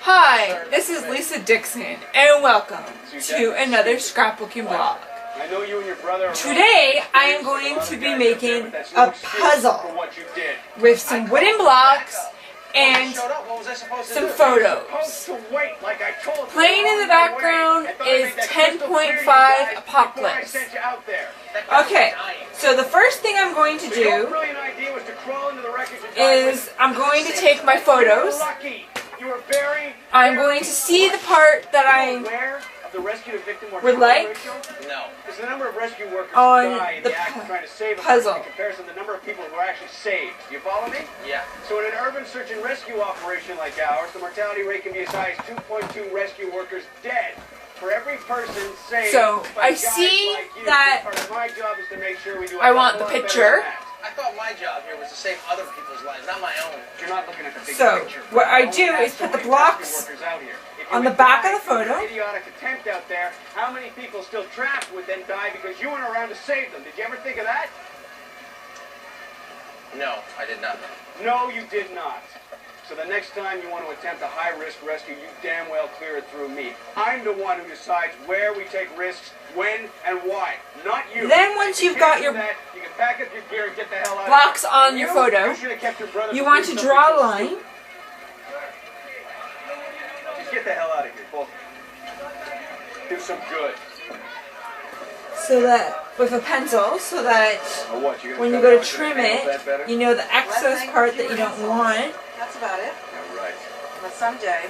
Hi, this is Lisa Dixon, and welcome to another scrapbooking blog. Today, I am going to be making a puzzle with some wooden blocks and some photos. Playing in the background is 10.5 Apocalypse. Okay, so the first thing I'm going to do is I'm going to take my photos. I'm going to see the part that I would like on the puzzle. In comparison to the number of people who are actually saved. Do you follow me? Yeah. So in an urban search and rescue operation like ours, the mortality rate can be as high as 2.2 rescue workers dead for every person saved. So I see that I want the picture. I thought my job here was to save other people's lives, not my own. You're not looking at the big So picture. what I do is put the blocks on the back of the photo. Idiotic attempt out there. How many people still trapped would then die because you weren't around to save them? Did you ever think of that? No, I did not. No, you did not. So the next time you want to attempt a high-risk rescue, you damn well clear it through me. I'm the one who decides where we take risks, when, and why. Not you. Then once you've got your you can pack up your gear and get the hell out blocks of here. on your photo, you want to draw a line. Just get the hell out of here, both. Do some good. So that with a pencil, so that when you go to trim it, you know the excess part that you don't want. That's about it. Yeah, right. But someday,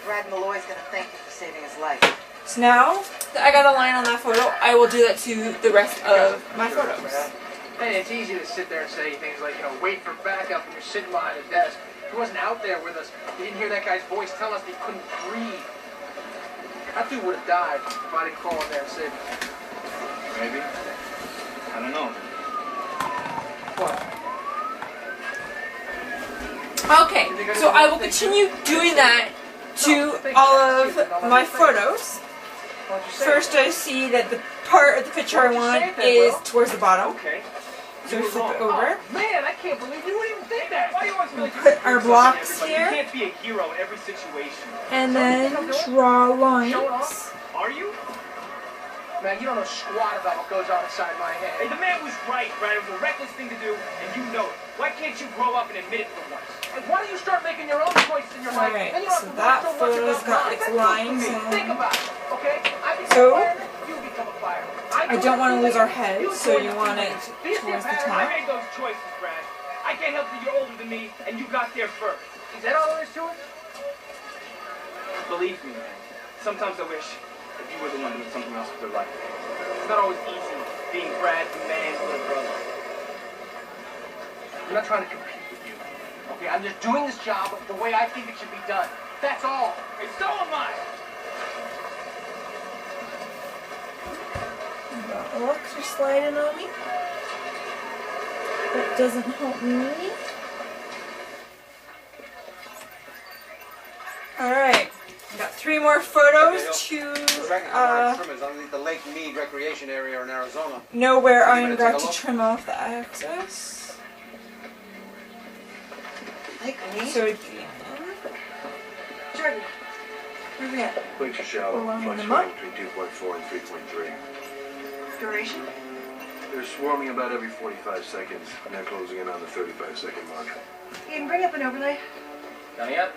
Brad Malloy's going to thank you for saving his life. So now that I got a line on that photo, I will do that to the rest of my photos. Hey, it's easy to sit there and say things like, wait for backup when you're sitting behind a desk. He wasn't out there with us. He didn't hear that guy's voice tell us that he couldn't breathe. That dude would have died if I didn't call him there and save him. Maybe. I don't know. What? Okay, so I will continue doing that to all of my photos. First I see that the part of the picture I want is towards the bottom. Okay. So we flip it over. Man, I can't believe you would even think that. Why do you always feel like you Put our blocks You here. can't be a hero in every situation. And then draw lines. Are you? Man, you don't know squat about what goes on inside my head. Hey, the man was right, Brad. It was a reckless thing to do, and you know it. Why can't you grow up and admit it for once? Like, why don't you start making your own choices in your life? Alright, Then you don't so have to that worry so much photo's about got mine. its That's lines good for me. and- Think about it, okay? I become So, a fireman, you become a fireman. I don't want to lose our heads, so you want it towards the I top. made those choices, Brad. I can't help that you're older than me, and you got there first. Is that all there is to it? Believe me, man. Sometimes I wish that you were the one doing something else with your life. It's not always easy being Brad's man's little brother. I'm not trying to compete with you. Okay, I'm just doing this job the way I think it should be done. That's all. And so am I. The blocks are sliding on me. That doesn't help me. Alright. Got 3 more photos to Underneath the Lake Mead Recreation Area in Arizona. know where I am going to trim off the excess. Like me? So again, Jordan. where we at? Lakes are shallow, Lining them up. fluctuating between 2.4 and 3.3. Duration? They're swarming about every 45 seconds, and they're closing in on the 35-second mark. You can bring up an overlay. Not yet.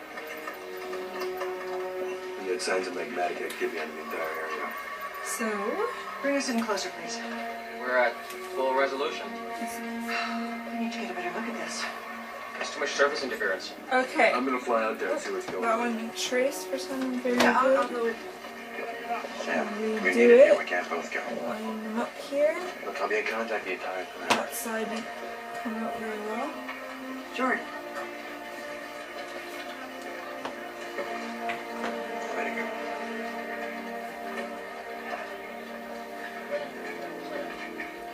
We had signs of magmatic activity on the entire area. So, Bring us in closer, please. We're at full resolution. We need to get a better look at this. There's too much surface interference. okay. I'm gonna fly out there and see what's going That on. one traced for some very Yeah, I'll good. go with... Sam, Redo we need it here. it. We can't both go. Line them up here. Look, I'll be in contact the entire time. That side didn't come out very well. Jordan. Ready to go.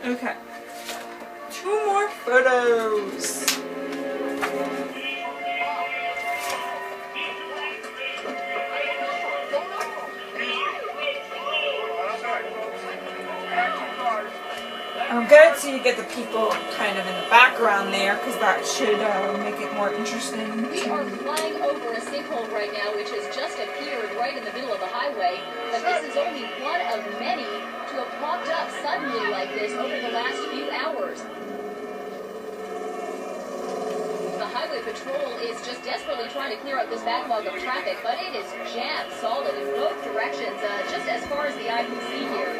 Okay. 2 more photos. good, so you get the people kind of in the background there, because that should make it more interesting. We are flying over a sinkhole right now, which has just appeared right in the middle of the highway. But this is only one of many to have popped up suddenly like this over the last few hours. The highway patrol is just desperately trying to clear out this backlog of traffic, but it is jammed solid in both directions, just as far as the eye can see here.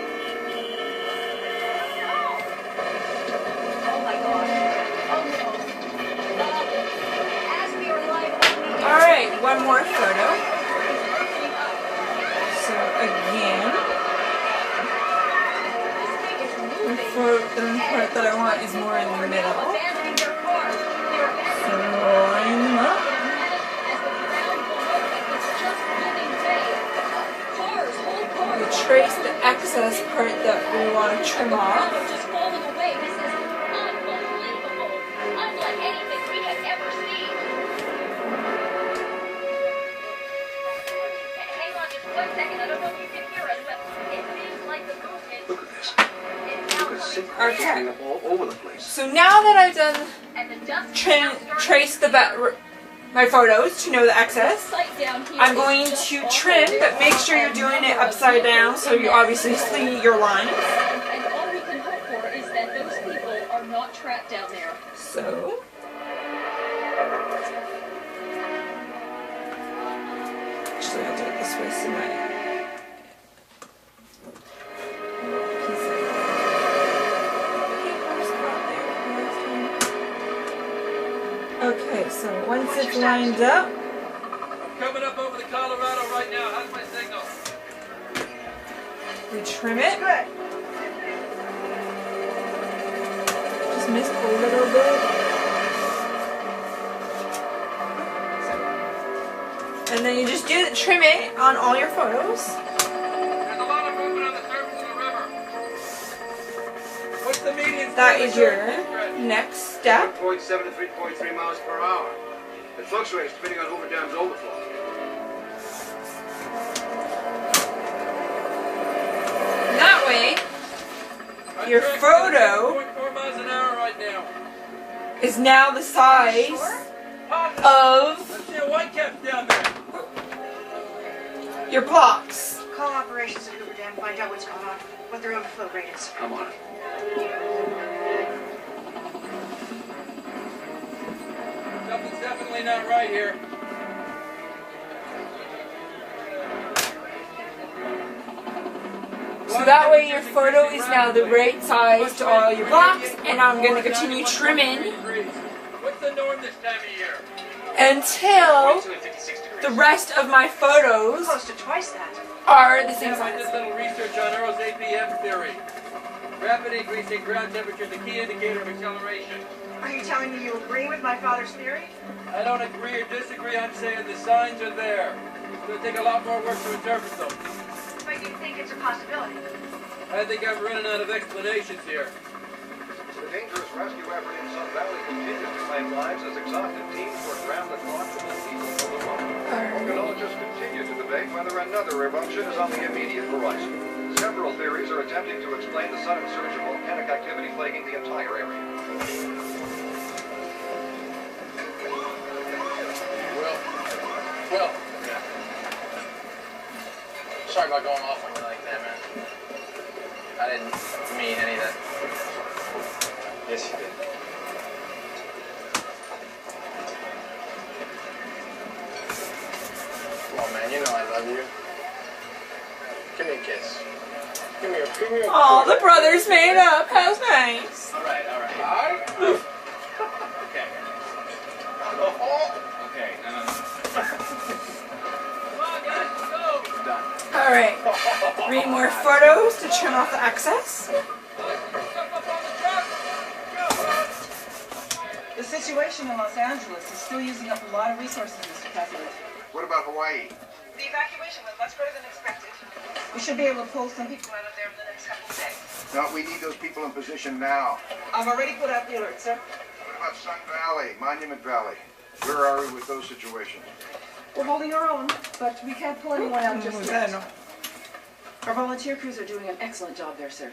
Oh my gosh. Oh no. As we are live on the air. Alright, one more photo. So again, the part that I want is more in the middle. So line them up. We trace the excess part that we want to trim off. Just falling away. This is unbelievable. Unlike anything we have ever seen. Hang on just 1 second. I don't know if you can hear us, but it seems like the movement Look at this. is now coming Okay. All over the place. So now that I've done and the dust trace my photos to know the excess, down here I'm is going just to awful. trim, but make sure you're doing it upside down so you obviously see your lines. And all we can hope for is that those people are not trapped down there. So actually I'll do it this way so my okay, so once it's lined up, Coming up over the Colorado right now. How's my signal? we trim it. Good. Just missed a little bit. And then you just trim it on all your photos. There's a lot of movement on the surface of the river. What's the median? That is your next step. 3.7 to 3.3 miles per hour. It fluctuates depending on Hoover Dam's overflow. That way, your photo 4 miles an hour right now. is now the size of Let's see a white cap down there. your blocks. Call operations at Hoover Dam, find out what's going on, what their overflow rate is. I'm on it. Something's definitely not right here. So that way your photo is now the right size to all your blocks, and I'm going to continue trimming What's the norm this time of year? until the rest of my photos Close to twice that. are the same I did size. a little research on Earl's APM theory. Rapid increase in ground temperature is the key indicator of acceleration. Are you telling me you agree with my father's theory? I don't agree or disagree. I'm saying the signs are there. It's going to take a lot more work to interpret them. But you think it's a possibility? I think I'm running out of explanations here. The dangerous rescue effort in Sun Valley continues to claim lives as exhausted teams work round the clock to move people from the bottom. Volcanologists continue to debate whether another eruption is on the immediate horizon. Several theories are attempting to explain the sudden surge of volcanic activity plaguing the entire area. Will. Yeah. Sorry about going off on you like that, man. I didn't mean any of that. Yes, you did. Come on, man. You know I love you. Give me a kiss. Give me a Oh, the brothers made up. How's nice. All right. Okay. Okay. Come on, guys, let's go. Done. Alright, 3 more photos to trim off the excess. The situation in Los Angeles is still using up a lot of resources, Mr. President. What about Hawaii? The evacuation was much better than expected. We should be able to pull some people out of there in the next couple of days. No, we need those people in position now. I've already put out the alert, sir. What about Sun Valley, Monument Valley? Where are we with those situations? We're holding our own, but we can't pull anyone out just yet. No. Our volunteer crews are doing an excellent job there, sir.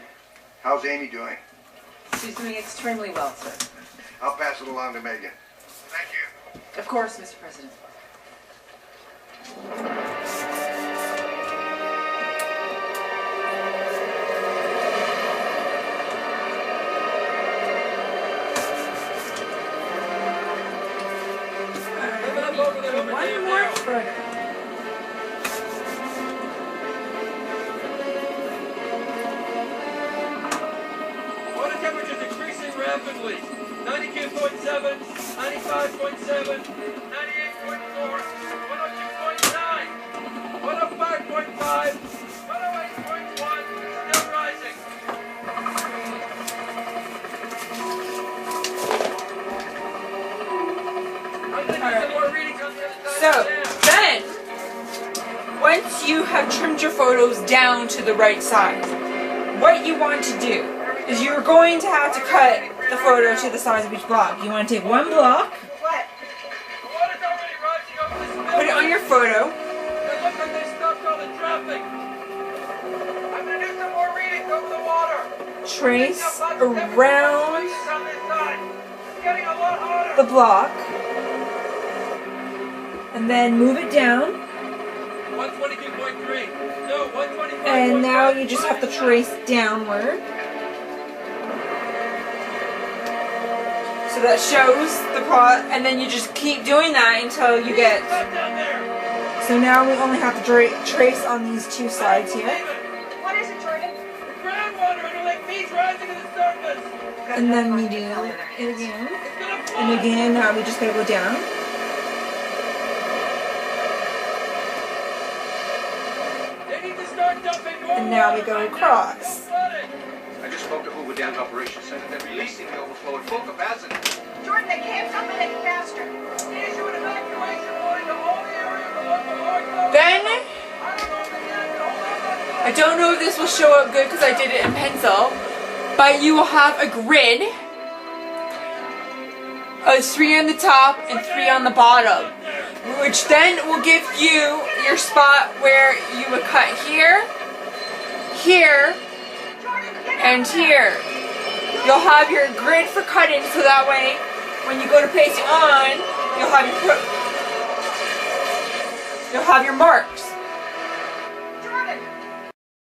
How's Amy doing? She's doing extremely well, sir. I'll pass it along to Megan. Thank you. Of course, Mr. President. One more photo. Water temperature is increasing rapidly. 92.7, 95.7, 98.4, 102.9, 105.5, 108.1, still rising. I'm going to do some more readings on the other So, side of the then, dam. once you have trimmed your photos down to the right size, what you want to do is you're going to have to cut the photo to the size of each block. You want to take one block, What? The water's already rising over the spill. put it on your photo, It looks like they stopped all the traffic. I'm going to do some more readings over the water. trace Lots of temperature around fluctuations on this side. It's getting a lot hotter. the block, and then move it down, 122.3. No, 125. and now you just have to trace downward. So that shows the plot, and then you just keep doing that until you get. Stop down there. So now we only have to trace on these two sides here. What is it, Jordan? The groundwater in the lake means rising to the surface. And then we do it again. It's going to And again, now we just gotta go down. They need to start dumping more And now we water go right now. across. Don't let it. I just spoke to Hoover Dam's operations center. They're releasing the overflow at full capacity. Jordan, they can't dump it any faster. Issue an evacuation warning to all the area of the local hardcore. Then, I don't know if they can. Hold on. I don't know if this will show up good because I did it in pencil, but you will have a grid of 3 on the top and 3 on the bottom, which then will give you your spot where you would cut here, here, and here. You'll have your grid for cutting, so that way when you go to paste it on, you'll have your marks.